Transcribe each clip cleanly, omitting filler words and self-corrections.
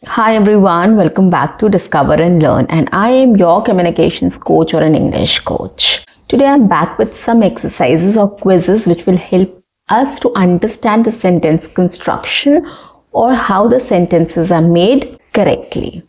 Hi everyone, welcome back to Discover and Learn, and I am your communications coach or an English coach. Today I'm back with some exercises or quizzes which will help us to understand the sentence construction or how the sentences are made correctly.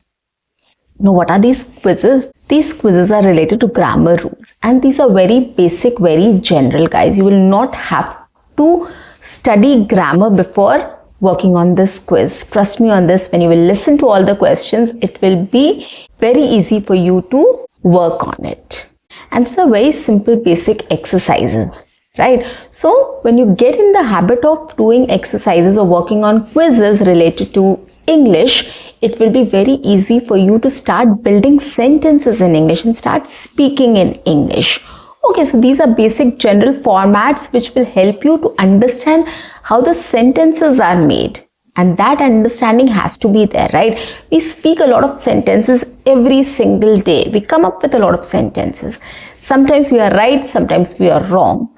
Now, what are these quizzes? These quizzes are related to grammar rules, and these are very basic, very general, guys. You will not have to study grammar before working on this quiz. Trust me on this, when you will listen to all the questions, it will be very easy for you to work on it. And it's a very simple, basic exercises, right? So when you get in the habit of doing exercises or working on quizzes related to English, it will be very easy for you to start building sentences in English and start speaking in English. Okay, so these are basic general formats which will help you to understand how the sentences are made. And that understanding has to be there, right? We speak a lot of sentences every single day. We come up with a lot of sentences. Sometimes we are right, sometimes we are wrong.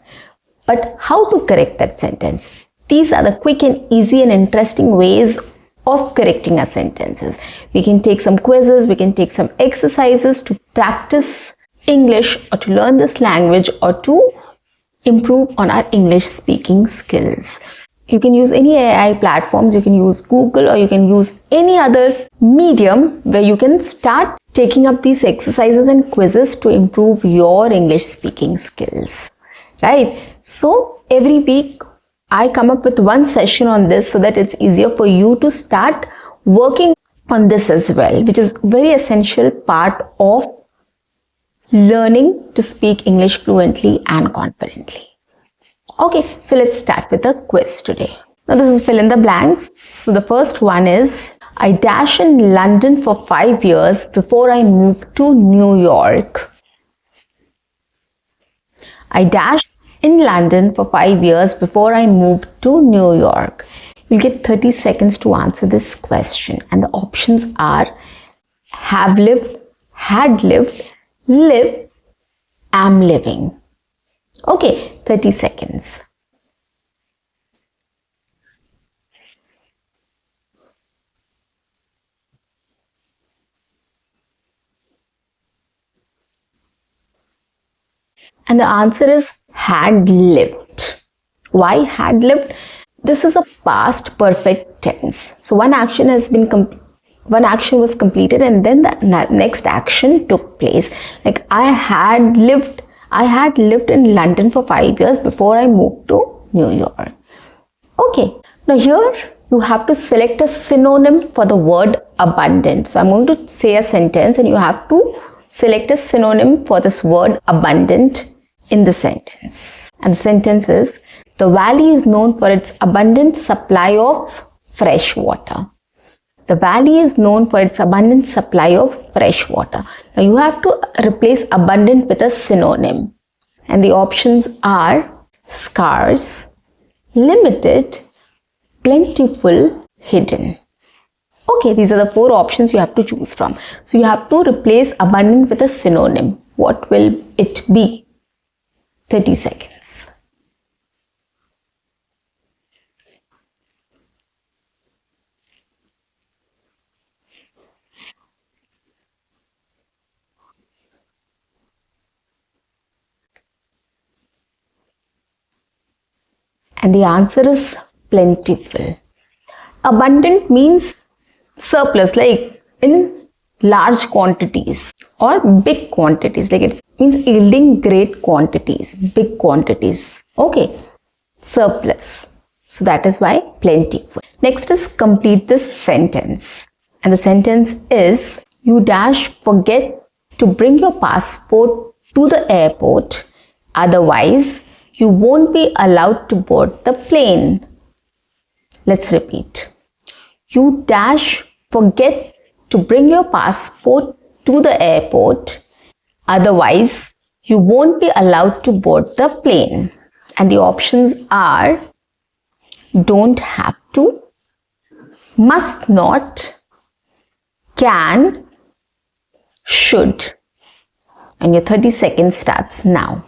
But how to correct that sentence? These are the quick and easy and interesting ways of correcting our sentences. We can take some quizzes, we can take some exercises to practice English or to learn this language or to improve on our English speaking skills. You can use any AI platforms, you can use Google, or you can use any other medium where you can start taking up these exercises and quizzes to improve your English speaking skills, right? So every week I come up with one session on this so that it's easier for you to start working on this as well, which is very essential part of learning to speak English fluently and confidently. Okay, so let's start with a quiz today. Now this is fill in the blanks. So the first one is, I dash in London for 5 years before I moved to New York. I dashed in London for 5 years before I moved to New York. You'll get 30 seconds to answer this question, and the options are have lived, had lived, live, am living. Okay, 30 seconds. And the answer is had lived. Why had lived? This is a past perfect tense. So one action was completed and then the next action took place. Like I had lived in London for 5 years before I moved to New York. Okay, now here you have to select a synonym for the word abundant. So I'm going to say a sentence and you have to select a synonym for this word abundant in the sentence. And the sentence is, the valley is known for its abundant supply of fresh water. The valley is known for its abundant supply of fresh water. Now you have to replace abundant with a synonym. And the options are scarce, limited, plentiful, hidden. Okay, these are the 4 options you have to choose from. So you have to replace abundant with a synonym. What will it be? 30 seconds. And the answer is plentiful. Abundant means surplus, like in large quantities or big quantities, like it means yielding great quantities, big quantities. Okay, surplus. So that is why plentiful. Next is complete this sentence. And the sentence is, you dash forget to bring your passport to the airport, otherwise you won't be allowed to board the plane. Let's repeat. You dash forget to bring your passport to the airport, otherwise you won't be allowed to board the plane. And the options are don't have to, must not, can, should. And your 30 seconds starts now.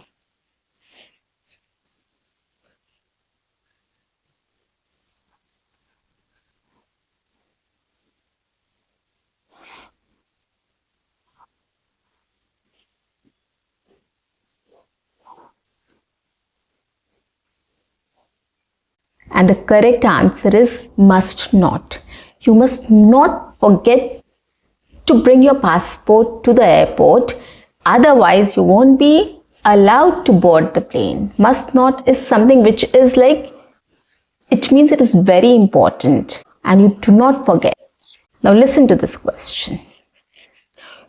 And the correct answer is must not. You must not forget to bring your passport to the airport. Otherwise, you won't be allowed to board the plane. Must not is something which is like, it means it is very important and you do not forget. Now listen to this question.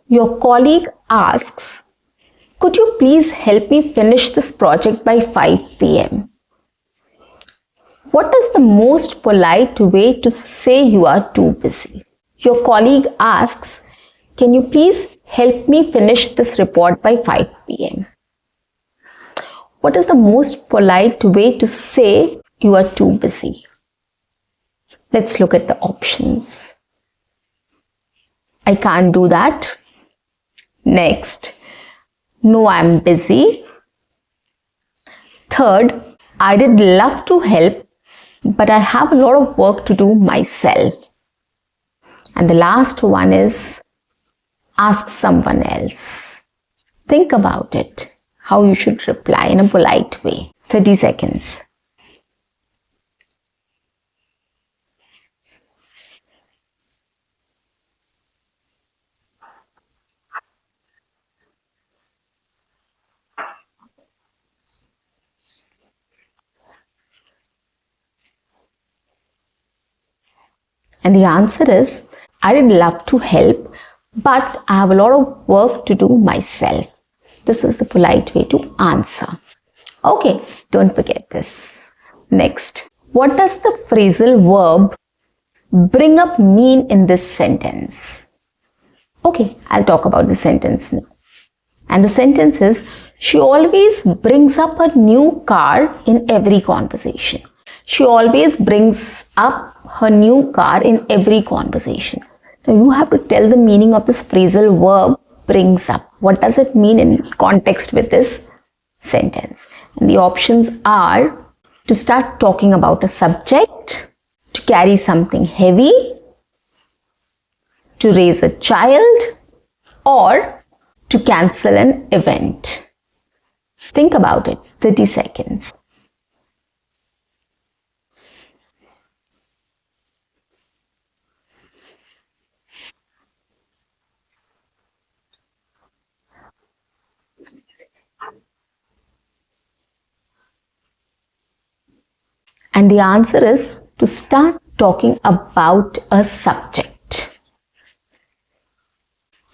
Your colleague asks, could you please help me finish this project by 5 p.m.? What is the most polite way to say you are too busy? Your colleague asks, can you please help me finish this report by 5 p.m.? What is the most polite way to say you are too busy? Let's look at the options. I can't do that. Next, no, I'm busy. Third, I did love to help, but I have a lot of work to do myself. And the last one is ask someone else. Think about it, how you should reply in a polite way. 30 seconds. And the answer is, I did love to help, but I have a lot of work to do myself. This is the polite way to answer. Okay, don't forget this. Next, what does the phrasal verb bring up mean in this sentence? Okay, I'll talk about the sentence now. And the sentence is, she always brings up a new car in every conversation. She always brings up her new car in every conversation. Now you have to tell the meaning of this phrasal verb brings up. What does it mean in context with this sentence? And the options are to start talking about a subject, to carry something heavy, to raise a child, or to cancel an event. Think about it. 30 seconds. And the answer is to start talking about a subject,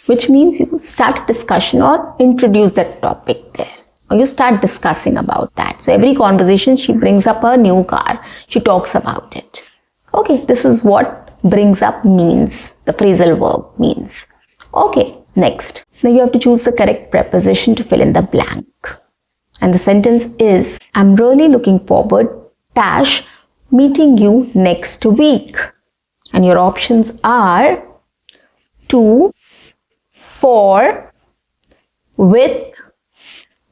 which means you start a discussion or introduce that topic there, or you start discussing about that. So every conversation she brings up a new car, she talks about it. Okay, this is what brings up means, the phrasal verb means. Okay, next. Now you have to choose the correct preposition to fill in the blank. And the sentence is, I'm really looking forward dash meeting you next week. And your options are to, for, with,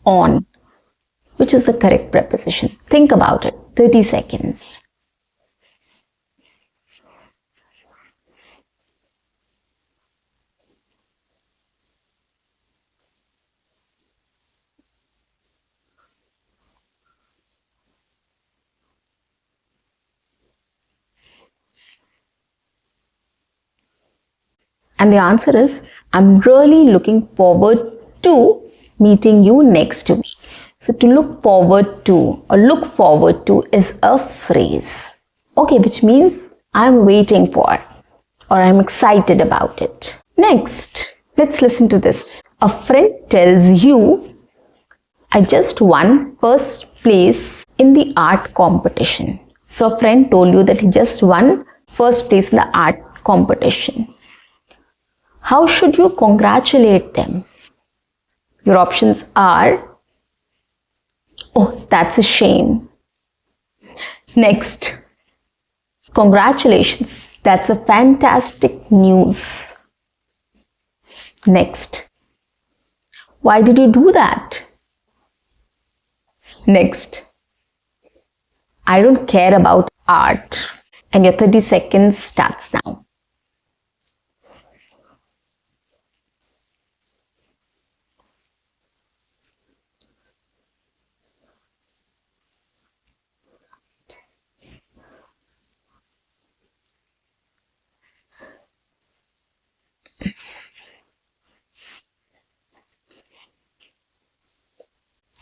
on. Which is the correct preposition? Think about it. 30 seconds. And the answer is, I'm really looking forward to meeting you next week. So to look forward to or look forward to is a phrase. Okay, which means I'm waiting for or I'm excited about it. Next, let's listen to this. A friend tells you, I just won first place in the art competition. So a friend told you that he just won first place in the art competition. How should you congratulate them? Your options are, oh, that's a shame. Next, congratulations, that's a fantastic news. Next, why did you do that? Next, I don't care about art. And your 30 seconds starts now.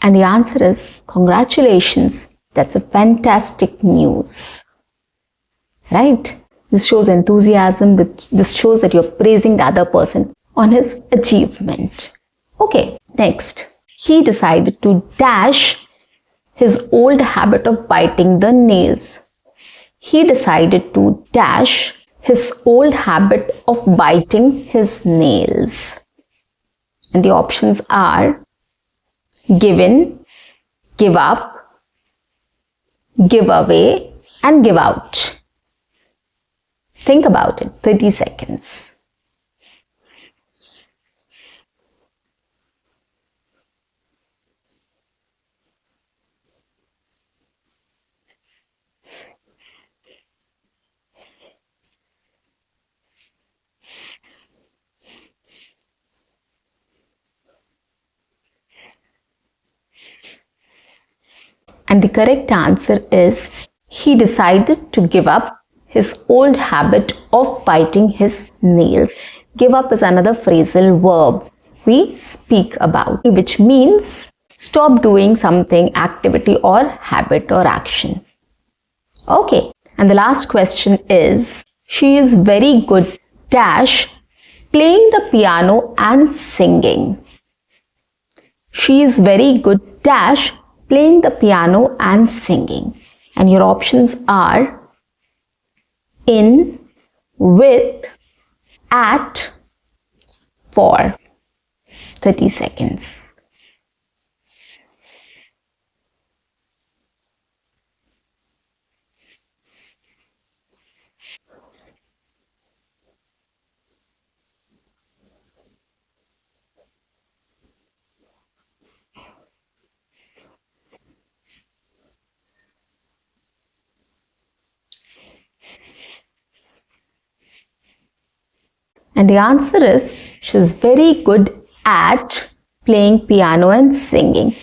And the answer is congratulations. That's a fantastic news. Right? This shows enthusiasm. This shows that you're praising the other person on his achievement. Okay, next. He decided to dash his old habit of biting the nails. He decided to dash his old habit of biting his nails. And the options are give in, give up, give away, and give out. Think about it. 30 seconds. And the correct answer is he decided to give up his old habit of biting his nails. Give up is another phrasal verb we speak about, which means stop doing something, activity or habit or action. Okay, and the last question is, she is very good dash playing the piano and singing. She is very good dash playing the piano and singing. And your options are in, with, at, for. 30 seconds. And the answer is she's very good at playing piano and singing.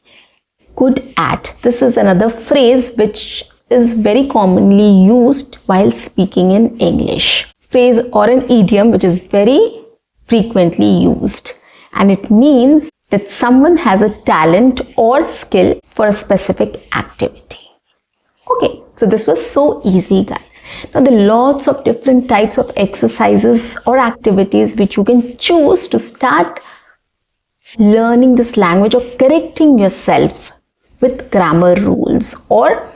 Good at. This is another phrase which is very commonly used while speaking in English. Phrase or an idiom which is very frequently used. And it means that someone has a talent or skill for a specific activity. Okay, so this was so easy, guys. Now there are lots of different types of exercises or activities which you can choose to start learning this language or correcting yourself with grammar rules or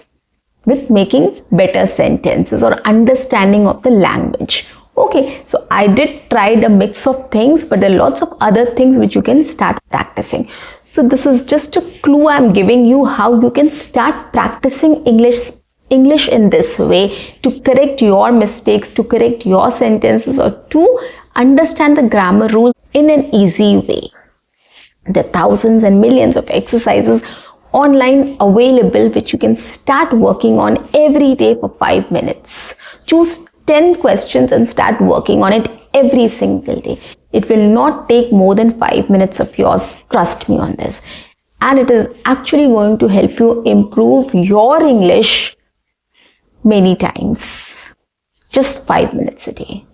with making better sentences or understanding of the language. Okay, so I did try a mix of things, but there are lots of other things which you can start practicing. So this is just a clue I'm giving you how you can start practicing English in this way to correct your mistakes, to correct your sentences, or to understand the grammar rules in an easy way. There are thousands and millions of exercises online available which you can start working on every day for 5 minutes. Choose 10 questions and start working on it every single day. It will not take more than 5 minutes of yours, trust me on this. And it is actually going to help you improve your English many times. Just 5 minutes a day.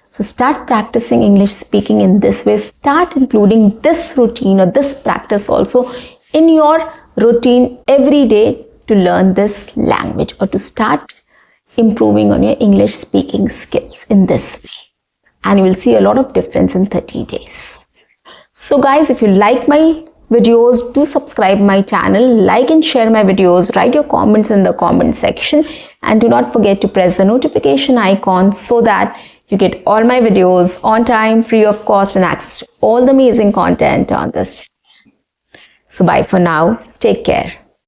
So start practicing English speaking in this way. Start including this routine or this practice also in your routine every day to learn this language or to start improving on your English speaking skills in this way. And you will see a lot of difference in 30 days. So guys, if you like my videos, do subscribe my channel, like and share my videos, write your comments in the comment section, and do not forget to press the notification icon so that you get all my videos on time, free of cost, and access to all the amazing content on this channel. So bye for now. Take care.